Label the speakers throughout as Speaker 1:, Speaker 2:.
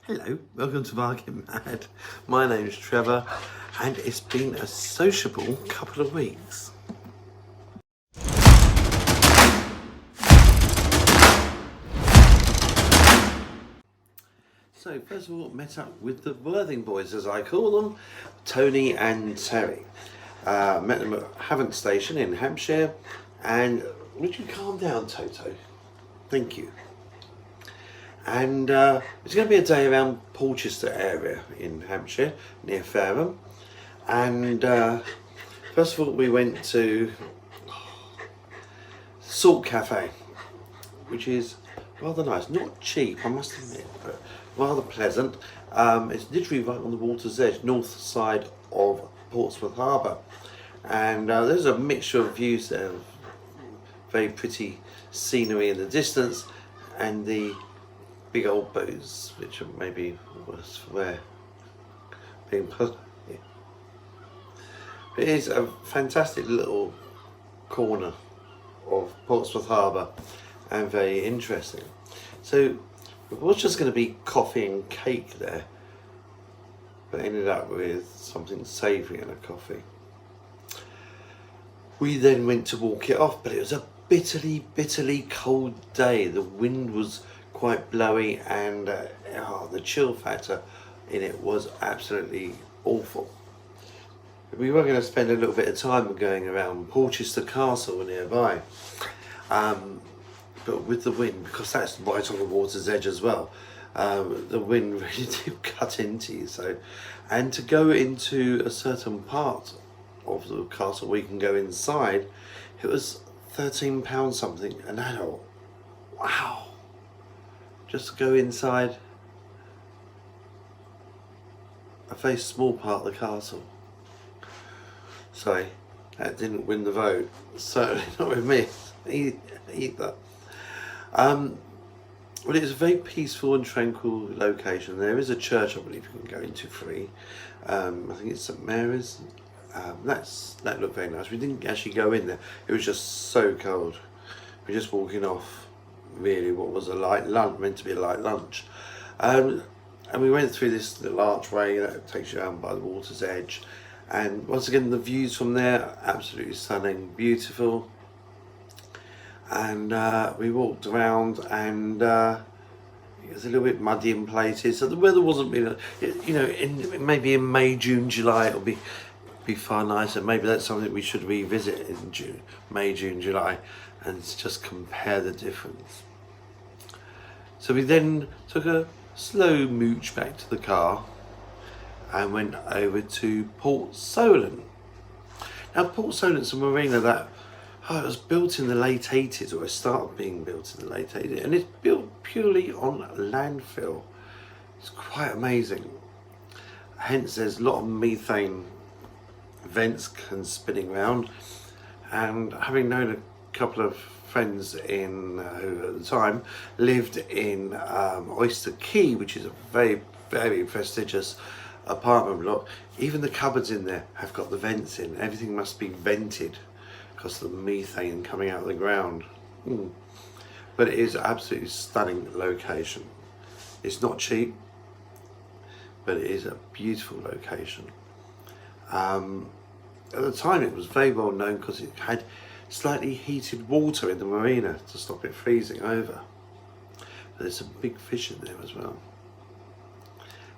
Speaker 1: Hello, welcome to Bargain Mad. My name is Trevor and it's been a sociable couple of weeks. So first of all, met up with the Worthing boys, as I call them, Tony and Terry. Met them at Havant Station in Hampshire, and would you calm down, Toto? Thank you. And it's going to be a day around Porchester area in Hampshire, near Fareham. And first of all, we went to Salt Cafe, which is rather nice. Not cheap, I must admit, but rather pleasant. It's literally right on the water's edge, north side of Portsmouth Harbour. And there's a mixture of views there, very pretty scenery in the distance, and the big old boats, which are maybe worse for wear, being put. It is a fantastic little corner of Portsmouth Harbour and very interesting. So it was just going to be coffee and cake there, but ended up with something savoury and a coffee. We then went to walk it off, but it was a bitterly cold day. The wind was quite blowy, and the chill factor in it was absolutely awful. We were going to spend a little bit of time going around Porchester Castle nearby, but with the wind, because that's right on the water's edge as well, the wind really did cut into you. So, and to go into a certain part of the castle where you can go inside, it was £13 something an adult. Wow. Just to go inside a very small part of the castle. Sorry, that didn't win the vote. Certainly not with me either. Well, it's a very peaceful and tranquil location. There is a church, I believe, you can go into free. I think it's St Mary's. That looked very nice. We didn't actually go in there. It was just so cold. We're just walking off really what was a light lunch, meant to be a light lunch, and we went through this little archway that takes you around by the water's edge, and once again the views from there absolutely stunning, beautiful. And we walked around, and it was a little bit muddy in places, so the weather wasn't really, you know, maybe in May, June, July it'll be far nicer. Maybe that's something we should revisit in May, June, July, and just compare the difference. So we then took a slow mooch back to the car and went over to Port Solent. Now, Port Solent's a marina that it was built in the late 80s, or it started being built in the late 80s, and it's built purely on landfill. It's quite amazing. Hence, there's a lot of methane vents spinning around, and having known a couple of friends who at the time lived in Oyster Quay, which is a very prestigious apartment block, even the cupboards in there have got the vents in. Everything must be vented because of the methane coming out of the ground. But it is an absolutely stunning location. It's not cheap, but it is a beautiful location. at the time it was very well known because it had slightly heated water in the marina to stop it freezing over. But there's some big fish in there as well.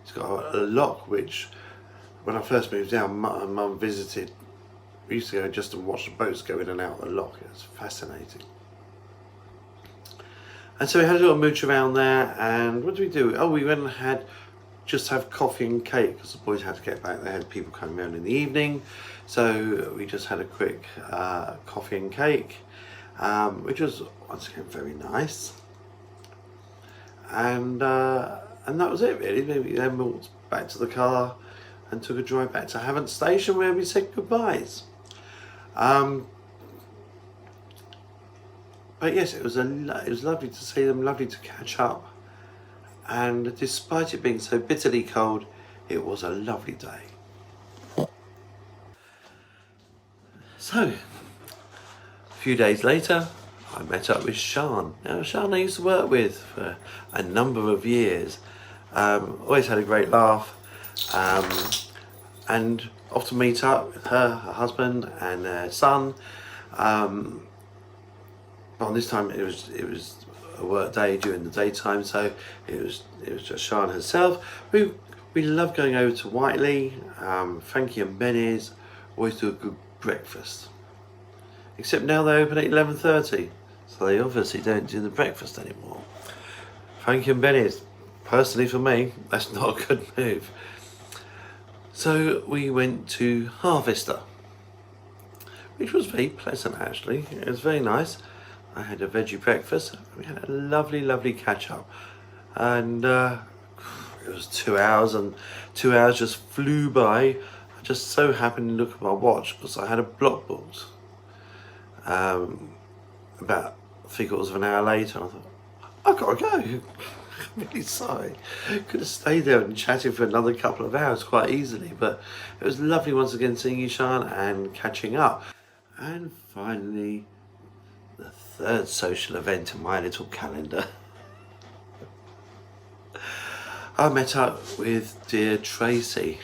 Speaker 1: It's got a lock which, when I first moved down, Mum visited. We used to go just to watch the boats go in and out of the lock. It was fascinating. And so we had a little mooch around there, and what did we do? Oh, we went and had coffee and cake because the boys had to get back. They had people coming around in the evening, so we just had a quick coffee and cake, which was once again very nice. And that was it really. We then walked back to the car and took a drive back to Havant Station where we said goodbyes. But yes, it was lovely to see them, lovely to catch up, and despite it being so bitterly cold, it was a lovely day. So, a few days later, I met up with Sian. Now, Sian I used to work with for a number of years. Always had a great laugh, and often meet up with her husband, and their son. But this time it was a work day during the daytime, so it was just Sian herself. We love going over to Whiteley. Frankie and Benny's always do a good breakfast. Except now they open at 11:30, so they obviously don't do the breakfast anymore. Frankie and Benny's, personally for me, that's not a good move. So we went to Harvester, which was very pleasant actually. It was very nice. I had a veggie breakfast. We had a lovely catch up, and it was 2 hours, and 2 hours just flew by. I just so happened to look at my watch because I had a block booked. About 3/4 of an hour later, I thought, I've got to go. I'm really sorry. Could have stayed there and chatted for another couple of hours quite easily, but it was lovely once again seeing you, Sian, and catching up. And finally, the third social event in my little calendar. I met up with dear Tracy.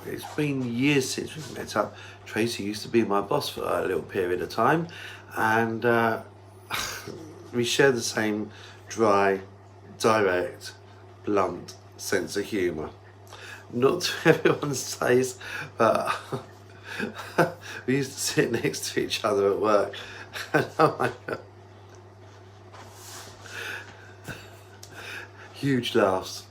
Speaker 1: It's been years since we've met up. Tracy used to be my boss for a little period of time, and we share the same dry, direct, blunt sense of humour. Not to everyone's taste, but we used to sit next to each other at work. Oh my God. Huge laughs.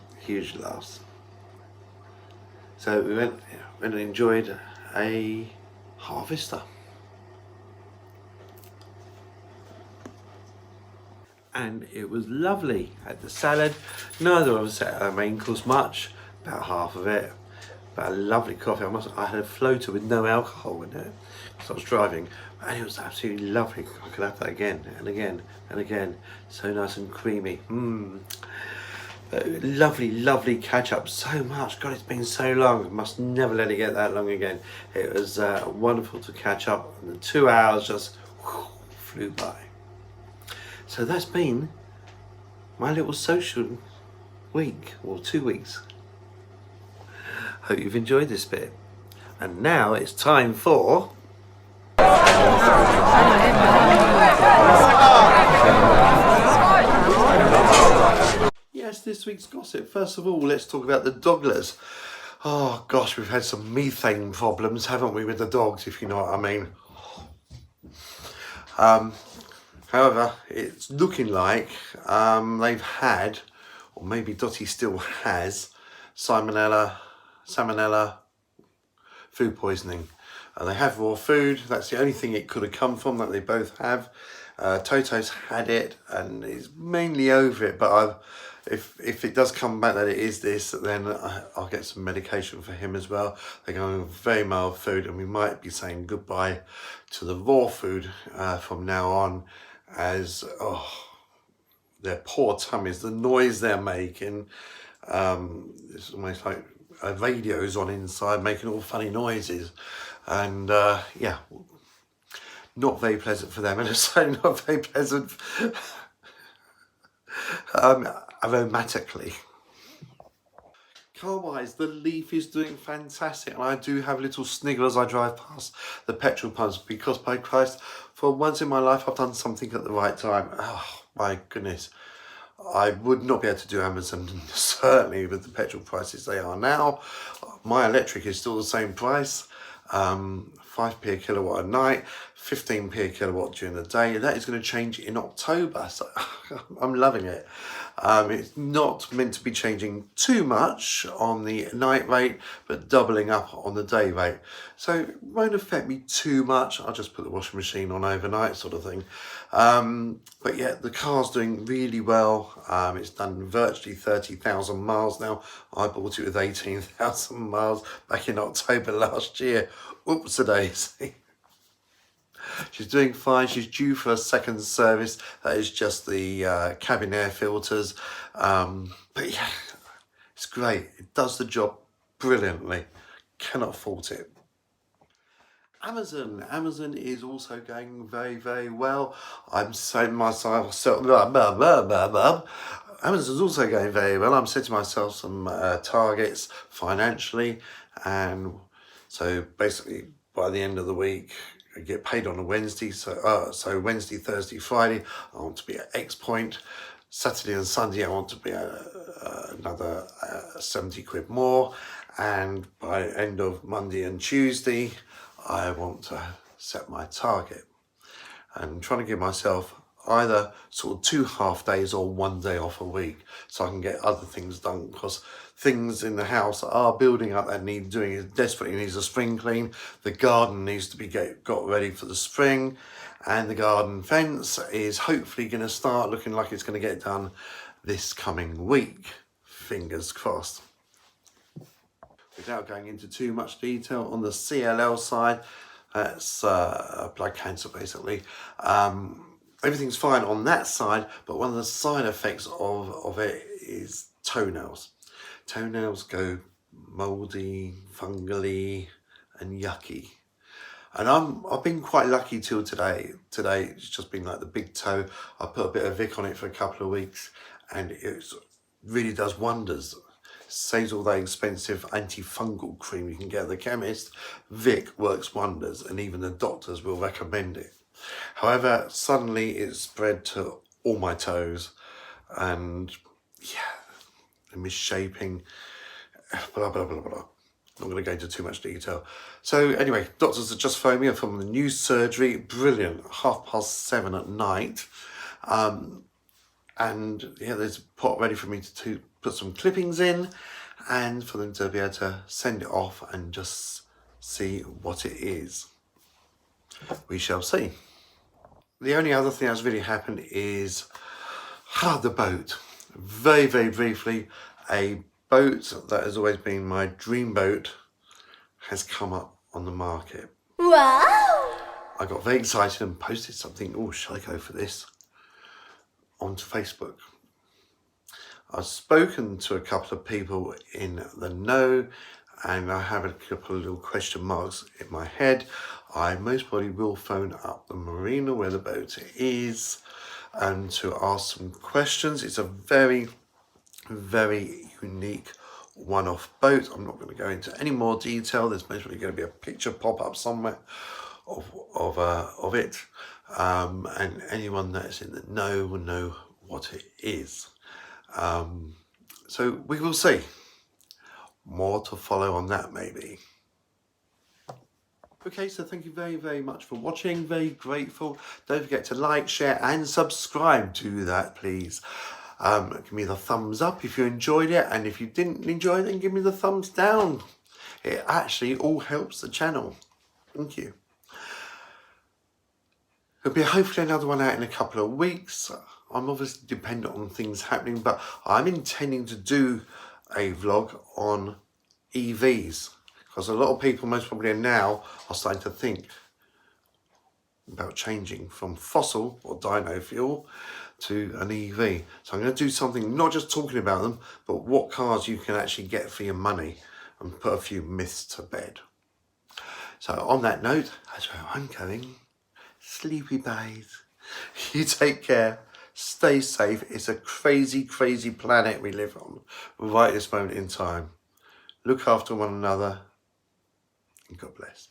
Speaker 1: So we went and enjoyed a Harvester. And it was lovely. Had the salad. Neither of us ate our main course much, about half of it. But a lovely coffee. I had a floater with no alcohol in it because I was driving, and it was absolutely lovely. I could have that again and again and again. So nice and creamy. Lovely catch up. So much. God, it's been so long. Must never let it get that long again. It was wonderful to catch up, and the 2 hours just flew by. So that's been my little social week, or 2 weeks. Hope you've enjoyed this bit. And now it's time for... Yes, this week's gossip. First of all, let's talk about the dogglers. Oh gosh, we've had some methane problems, haven't we, with the dogs, if you know what I mean. However, it's looking like they've had, or maybe Dottie still has, salmonella, food poisoning. They have raw food. That's the only thing it could have come from, that they both have. Toto's had it and is mainly over it, but if it does come back that it is this, then I'll get some medication for him as well. They're going with very mild food, and we might be saying goodbye to the raw food from now on, as their poor tummies, the noise they're making, it's almost like a radio's on inside making all funny noises, and yeah, not very pleasant for them, and also not very pleasant aromatically. Car-wise, the Leaf is doing fantastic, and I do have a little sniggle as I drive past the petrol pumps because, by Christ, for once in my life I've done something at the right time. Oh my goodness. I would not be able to do Amazon, certainly with the petrol prices they are now. My electric is still the same price, 5p a kilowatt at night, 15p a kilowatt during the day. That is going to change in October, so I'm loving it. It's not meant to be changing too much on the night rate, but doubling up on the day rate. So it won't affect me too much. I'll just put the washing machine on overnight sort of thing. But yeah, the car's doing really well. It's done virtually 30,000 miles now. I bought it with 18,000 miles back in October last year. Oops-a-daisy. She's doing fine. She's due for a second service. That is just the cabin air filters. But yeah, it's great. It does the job brilliantly. Cannot fault it. Amazon is also going very, very well. I'm saying myself, Amazon's also going very well. I'm setting myself some targets financially, and so basically by the end of the week, I get paid on a Wednesday. So Wednesday, Thursday, Friday, I want to be at X point. Saturday and Sunday, I want to be at another 70 quid more, and by end of Monday and Tuesday, I want to set my target. And I'm trying to give myself either sort of 2 half days or 1 day off a week so I can get other things done, because things in the house are building up that need doing. It desperately needs a spring clean. The garden needs to be got ready for the spring, and the garden fence is hopefully going to start looking like it's going to get done this coming week. Fingers crossed. Without going into too much detail, on the CLL side, that's blood cancer basically. Everything's fine on that side, but one of the side effects of it is toenails. Toenails go mouldy, fungally, and yucky. And I've been quite lucky till today. Today it's just been like the big toe. I put a bit of Vic on it for a couple of weeks, and it really does wonders. Saves all that expensive antifungal cream you can get at the chemist. Vic works wonders, and even the doctors will recommend it. However, suddenly it spread to all my toes, and yeah, the missshaping, blah, blah, blah, blah. I'm not going to go into too much detail. So anyway, doctors have just phoned me from the new surgery. Brilliant. 7:30 at night. And yeah, there's a pot ready for me to put some clippings in, and for them to be able to send it off and just see what it is. We shall see. The only other thing that's really happened is the boat. Very, very briefly, a boat that has always been my dream boat has come up on the market. Wow! I got very excited and posted something. Oh, shall I go for this? Onto Facebook. I've spoken to a couple of people in the know, and I have a couple of little question marks in my head. I most probably will phone up the marina where the boat is and to ask some questions. It's a very, very unique one-off boat. I'm not going to go into any more detail. There's most probably going to be a picture pop up somewhere of it, and anyone that's in the know will know what it is. So we will see. More to follow on that maybe. Okay, so thank you very, very much for watching. Very grateful. Don't forget to like, share and subscribe to that, please. Give me the thumbs up if you enjoyed it, and if you didn't enjoy it, then give me the thumbs down. It actually all helps the channel. Thank you. There'll be hopefully another one out in a couple of weeks. I'm obviously dependent on things happening, but I'm intending to do a vlog on EVs, because a lot of people most probably now are starting to think about changing from fossil or dino fuel to an EV. So I'm going to do something, not just talking about them, but what cars you can actually get for your money, and put a few myths to bed. So on that note, that's where I'm going. Sleepy bays. You take care. Stay safe. It's a crazy, crazy planet we live on right at this moment in time. look after one another, and God bless.